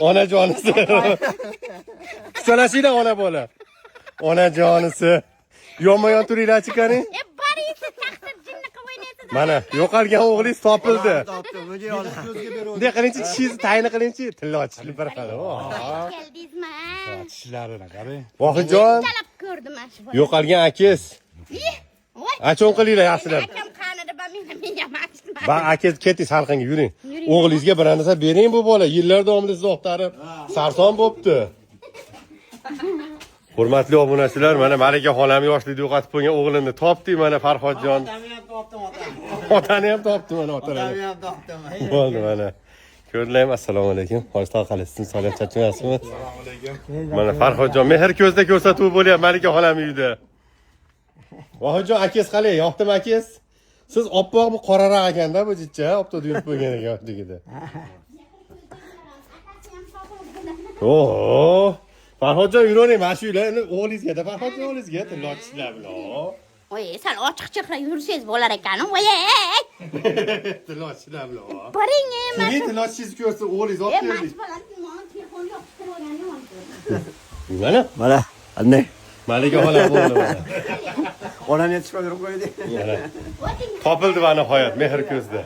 Onajonisi. Kuchalashinglar ona bola. Onajonisi. Yonma-yon turinglar chiqaring. Borisiz taqdir jinni qilib o'ynaysiz. Mana yo'qolgan o'g'lingiz topildi. Topdim. O'zi olib ko'zga beradi. Bunday qilingchi, tishingizni tayini qilingchi. Tilla ochishni bir qara. Keldingizmi? Tishlarini qarang. Vohidjon, Talab ko'rdim mana shu. yo'qolgan akangiz. Voy. Achon qilinglar yaxshilab. Akam qanida menga mashina. Va akangiz keting salqinga yuring. O'g'lingizga bir narsa bering bu bola. Yillar davomida sizni o'qtarib, sarson bo'pti. Hurmatli obunachilar, mana Malika xolam yoshlikda yo'qotib qo'ygan o'g'limni topdik mana Farhodjon. Otani ham topdim, otani. Otani ham topdi mana otalar. Otani ham topdim. Bo'ldi mana. Ko'rlayman, assalomu alaykum. Xo'sh, taqalasizmi? Sog'lom charchamasizmi? Mana Farhodjon mehr ko'zda ko'rsatuv bo'lyapti Malika xolam uyida. Vohidjon akangiz qalay? Yoqdimi akangiz? Siz oppoq bu qoraroq ekanda bu jichcha, optoda yurib qo'ygan ekan yoshligida. Oo! Farhodjon yuravering, mana shu uylarni o'g'lingizga, Farhodjon o'g'lingizga tillochishlar bilan. Voy, sal ochiq chehra yursangiz bo'lar ekan. Voy. Tillochishlar bilan. Boring, Sizga tilochishingizni ko'rsa o'g'lingiz olib keldik. Mana Mana, qanday? Malika xolam bo'ldi mana. Onani yetishmay yurib qo'ydi. Topildi va nihoyat mehr ko'zda.